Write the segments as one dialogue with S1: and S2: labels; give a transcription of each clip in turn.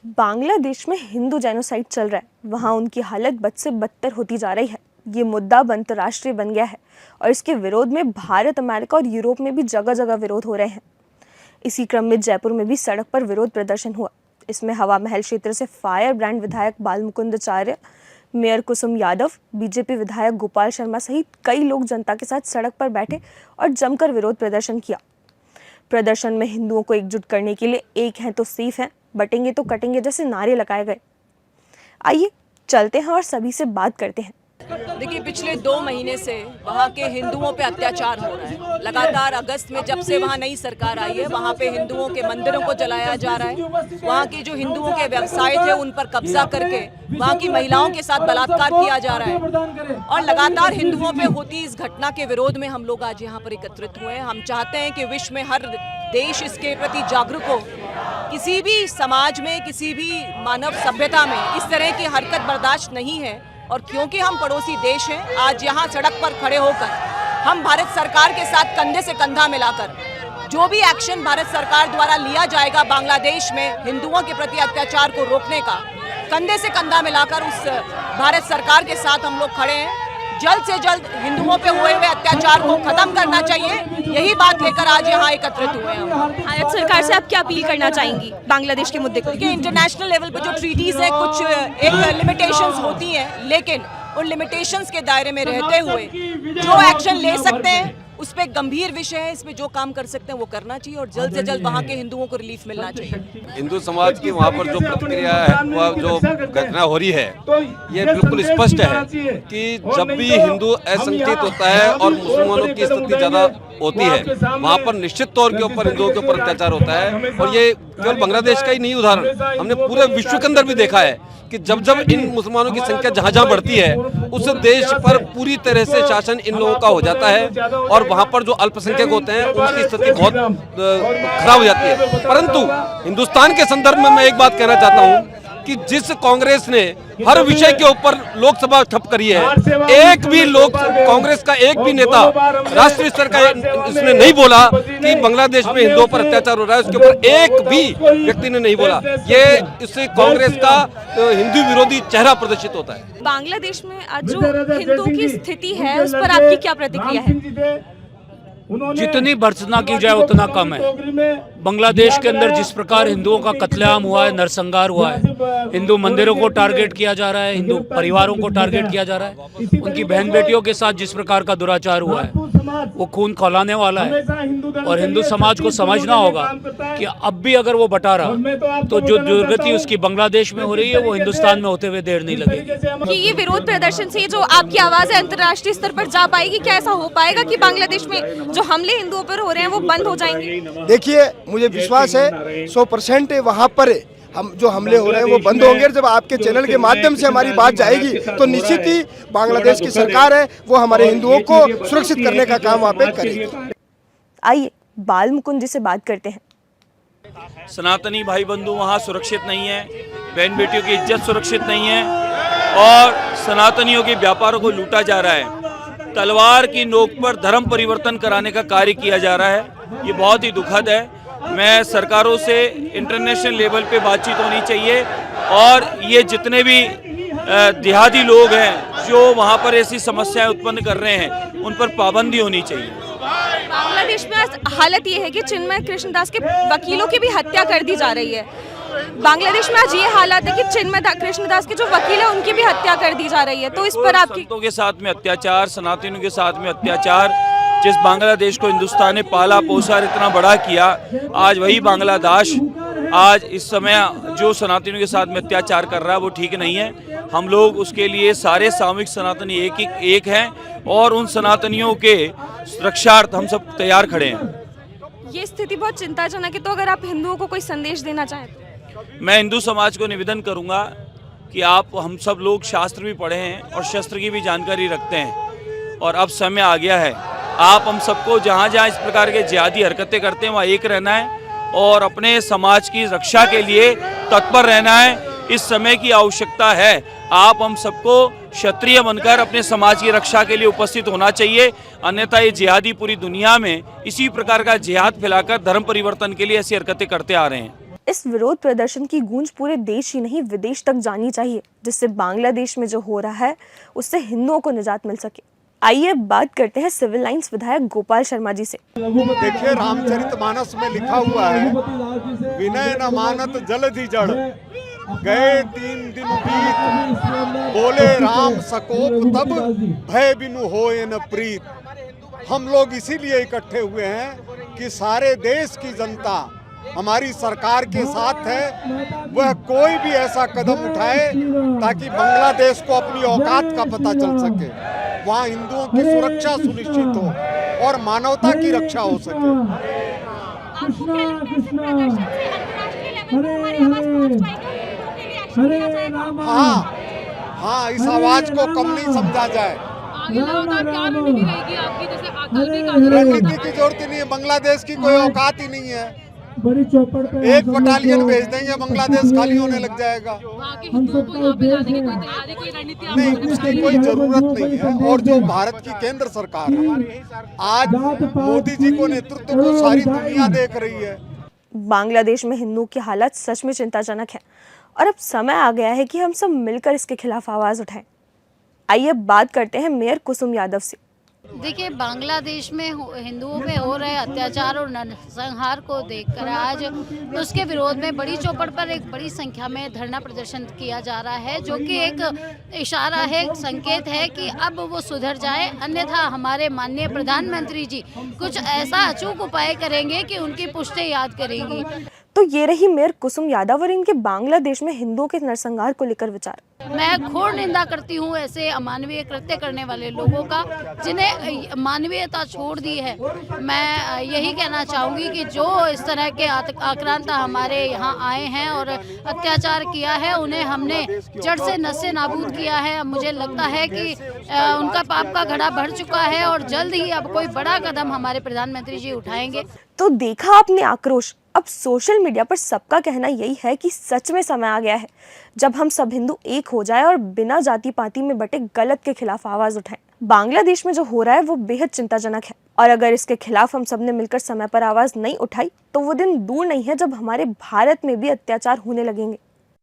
S1: बांग्लादेश में हिंदू जेनोसाइड चल रहा है, वहाँ उनकी हालत बद से बदतर होती जा रही है। ये मुद्दा अंतर्राष्ट्रीय बन गया है और इसके विरोध में भारत, अमेरिका और यूरोप में भी जगह जगह विरोध हो रहे हैं। इसी क्रम में जयपुर में भी सड़क पर विरोध प्रदर्शन हुआ। इसमें हवा महल क्षेत्र से फायर ब्रांड विधायक बालमुकुंदाचार्य, मेयर कुसुम यादव, बीजेपी विधायक गोपाल शर्मा सहित कई लोग जनता के साथ सड़क पर बैठे और जमकर विरोध प्रदर्शन किया। प्रदर्शन में हिंदुओं को एकजुट करने के लिए एक हैं तो सेफ हैं, बटेंगे तो कटेंगे जैसे नारे लगाए गए। आइए चलते हैं और सभी से बात करते हैं।
S2: देखिए, पिछले 2 महीने से वहाँ के हिंदुओं पे अत्याचार हो रहा है। लगातार अगस्त में जब से वहाँ नई सरकार आई है, वहाँ पे हिंदुओं के मंदिरों को जलाया जा रहा है। वहाँ के जो हिंदुओं के व्यवसाय थे उन पर कब्जा करके वहाँ की महिलाओं के साथ बलात्कार किया जा रहा है। और लगातार हिंदुओं पे होती इस घटना के विरोध में हम लोग आज यहाँ पर एकत्रित हुए हैं। हम चाहते हैं कि विश्व में हर देश इसके प्रति जागरूक हो। किसी भी समाज में, किसी भी मानव सभ्यता में इस तरह की हरकत बर्दाश्त नहीं है। और क्योंकि हम पड़ोसी देश हैं, आज यहाँ सड़क पर खड़े होकर हम भारत सरकार के साथ कंधे से कंधा मिलाकर जो भी एक्शन भारत सरकार द्वारा लिया जाएगा बांग्लादेश में हिंदुओं के प्रति अत्याचार को रोकने का, कंधे से कंधा मिलाकर उस भारत सरकार के साथ हम लोग खड़े हैं। जल्द से जल्द हिंदुओं पे हुए अत्याचार को खत्म करना चाहिए, यही बात लेकर आज यहाँ एकत्रित हुए हैं।
S1: भारत सरकार से आप क्या अपील करना चाहेंगी बांग्लादेश के मुद्दे को?
S2: देखिए, इंटरनेशनल लेवल पर जो ट्रीटीज है, कुछ एक लिमिटेशंस होती हैं, लेकिन उन लिमिटेशंस के दायरे में रहते हुए जो एक्शन ले सकते हैं उस पर गंभीर विषय है। इसमें जो काम कर सकते हैं वो करना चाहिए और जल्द से जल्द वहाँ के हिंदुओं को रिलीफ मिलना चाहिए।
S3: हिंदू समाज की वहाँ पर जो प्रतिक्रिया है, वह जो घटना हो रही है, ये बिल्कुल स्पष्ट है कि जब भी हिंदू असंगठित होता है और मुसलमानों की स्थिति ज्यादा होती है, वहाँ पर निश्चित तौर के ऊपर हिंदुओं के ऊपर अत्याचार होता है। और ये केवल बांग्लादेश का ही नहीं उदाहरण, हमने पूरे विश्व के अंदर भी देखा है कि जब जब इन मुसलमानों की संख्या जहाँ जहाँ बढ़ती है, उस देश पर पूरी तरह से शासन इन लोगों का हो जाता है और वहाँ पर जो अल्पसंख्यक होते हैं उनकी स्थिति बहुत खराब हो जाती है। परंतु हिंदुस्तान के संदर्भ में मैं एक बात कहना चाहता हूँ कि जिस कांग्रेस ने हर विषय के ऊपर लोकसभा ठप करी है, एक भी कांग्रेस का एक भी नेता राष्ट्रीय स्तर का इसने नहीं बोला कि बांग्लादेश में हिंदुओं पर अत्याचार हो रहा है। उसके ऊपर एक भी व्यक्ति ने नहीं बोला। ये इससे कांग्रेस का हिंदू विरोधी चेहरा प्रदर्शित होता है।
S1: बांग्लादेश में आज जो हिंदुओं की स्थिति है उस पर आपकी क्या प्रतिक्रिया है?
S4: जितनी भर्त्सना की जाए उतना कम है। बांग्लादेश के अंदर जिस प्रकार हिंदुओं का कत्लेआम हुआ है, नरसंहार हुआ है, हिंदू मंदिरों को टारगेट किया जा रहा है, हिंदू परिवारों को टारगेट किया जा रहा है, उनकी बहन बेटियों के साथ जिस प्रकार का दुराचार हुआ है वो खून खौलाने वाला है। और हिंदू समाज को समझना होगा कि अब भी अगर वो बटा रहा तो जो दुर्गति उसकी बांग्लादेश में हो रही है वो हिंदुस्तान में होते हुए देर नहीं लगेगी।
S1: ये विरोध प्रदर्शन से जो आपकी आवाज है अंतर्राष्ट्रीय स्तर पर जा पाएगी? क्या ऐसा हो पाएगा कि बांग्लादेश में जो हमले हिंदुओं पर हो रहे हैं वो बंद हो जाएंगे?
S5: देखिए, मुझे विश्वास है 100% वहाँ पर हम जो हमले हो रहे हैं वो बंद होंगे। जब आपके चैनल के माध्यम से हमारी बात जाएगी तो निश्चित ही बांग्लादेश की सरकार है वो हमारे हिंदुओं को सुरक्षित करने का काम वहाँ पे करेगी।
S1: आइए बालमुकुंद जी से बात करते हैं।
S4: सनातनी भाई बंधु वहाँ सुरक्षित नहीं है, बहन बेटियों की इज्जत सुरक्षित नहीं है और सनातनियों के व्यापारों को लूटा जा रहा है। तलवार की नोक पर धर्म परिवर्तन कराने का कार्य किया जा रहा है। ये बहुत ही दुखद है। मैं सरकारों से इंटरनेशनल लेवल पे बातचीत होनी चाहिए और ये जितने भी देहाती लोग हैं जो वहाँ पर ऐसी समस्याएं उत्पन्न कर रहे हैं उन पर पाबंदी होनी चाहिए।
S1: बांग्लादेश में हालत ये है कि चिन्मय कृष्णदास के वकीलों की भी हत्या कर दी जा रही है। बांग्लादेश में आज ये हालात है कि चिन्मय कृष्णदास के जो वकील है उनकी भी हत्या कर दी जा रही है। तो इस पर आपकी
S4: संतों के साथ में अत्याचार, सनातनियों के साथ में अत्याचार, जिस बांग्लादेश को हिंदुस्तान ने पाला पोसा इतना बड़ा किया, आज वही बांग्लादेश आज इस समय जो सनातनियों के साथ में अत्याचार कर रहा है वो ठीक नहीं है। हम लोग उसके लिए सारे सामूहिक सनातनी एक हैं और उन सनातनियों के रक्षार्थ हम सब तैयार खड़े हैं।
S1: ये स्थिति बहुत चिंताजनक है। तो अगर आप हिंदुओं को कोई संदेश देना चाहें तो?
S4: मैं हिंदू समाज को निवेदन करूंगा कि हम सब लोग शास्त्र भी पढ़े हैं और शस्त्र की भी जानकारी रखते हैं और अब समय आ गया है। आप हम सबको जहाँ जहाँ इस प्रकार के जिहादी हरकतें करते हैं वहाँ एक रहना है और अपने समाज की रक्षा के लिए तत्पर रहना है। इस समय की आवश्यकता है। आप हम सबको क्षत्रिय बनकर अपने समाज की रक्षा के लिए उपस्थित होना चाहिए, अन्यथा ये जिहादी पूरी दुनिया में इसी प्रकार का जिहाद फैलाकर धर्म परिवर्तन के लिए ऐसी हरकतें करते आ रहे हैं।
S1: इस विरोध प्रदर्शन की गूंज पूरे देश ही नहीं विदेश तक जानी चाहिए, जिससे बांग्लादेश में जो हो रहा है उससे हिंदुओं को निजात मिल सके। आइए बात करते हैं सिविल लाइंस विधायक गोपाल शर्मा जी से।
S6: देखिए, रामचरितमानस में लिखा हुआ है, विनय न मानत जलधि जड़, गए 3 दिन बीत, बोले राम सकोप तब, भय बिनु होए न प्रीत। हम लोग इसीलिए इकट्ठे हुए हैं कि सारे देश की जनता हमारी सरकार के साथ है। वह कोई भी ऐसा कदम उठाए ताकि बांग्लादेश को अपनी औकात का पता चल सके, वहाँ हिंदुओं की सुरक्षा सुनिश्चित हो और मानवता की रक्षा हो सके। हाँ, इस आवाज को कम नहीं समझा जाए। रणनीति की जरूरत ही नहीं है, बांग्लादेश की कोई औकात ही नहीं है। एक बटालियन भेज देंगे, बांग्लादेश खाली होने लग जाएगा। नहीं, उसकी कोई जरूरत नहीं है। और जो भारत की केंद्र सरकार है, आज मोदी जी को नेतृत्व को सारी दुनिया देख रही है।
S1: बांग्लादेश में हिंदुओं की हालत सच में चिंताजनक है और अब समय आ गया है कि हम सब मिलकर इसके खिलाफ आवाज उठाएं। आइए बात करते हैं मेयर कुसुम यादव से।
S7: देखिए, बांग्लादेश में हिंदुओं पे हो रहे अत्याचार और नरसंहार को देखकर आज उसके विरोध में बड़ी चौपड़ पर एक बड़ी संख्या में धरना प्रदर्शन किया जा रहा है, जो कि एक इशारा है, एक संकेत है कि अब वो सुधर जाए, अन्यथा हमारे माननीय प्रधानमंत्री जी कुछ ऐसा अचूक उपाय करेंगे कि उनकी पुष्टि याद करेंगी।
S1: तो ये रही मेयर कुसुम यादव और इनके बांग्लादेश में हिंदुओं के नरसंहार को लेकर विचार।
S7: मैं घोर निंदा करती हूँ ऐसे अमानवीय कृत्य करने वाले लोगों का, जिन्हें मानवीयता छोड़ दी है। मैं यही कहना चाहूँगी कि जो इस तरह के आक्रांता हमारे यहाँ आए हैं और अत्याचार किया है, उन्हें हमने जड़ से नस्से नाबूद किया है। मुझे लगता है कि उनका पाप का घड़ा भर चुका है और जल्द ही अब कोई बड़ा कदम हमारे प्रधानमंत्री जी उठाएंगे।
S1: तो देखा आपने आक्रोश। अब सोशल मीडिया पर सबका कहना यही है कि सच में समय आ गया है जब हम सब हिंदू एक हो जाए और बिना जाति पाति में बटे गलत के खिलाफ आवाज उठाएं। बांग्लादेश में जो हो रहा है वो बेहद चिंताजनक है और अगर इसके खिलाफ हम सब ने मिलकर समय पर आवाज नहीं उठाई तो वो दिन दूर नहीं है जब हमारे भारत में भी अत्याचार होने लगेंगे।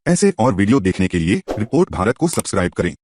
S8: ऐसे और वीडियो देखने के लिए रिपोर्ट भारत को सब्सक्राइब करें।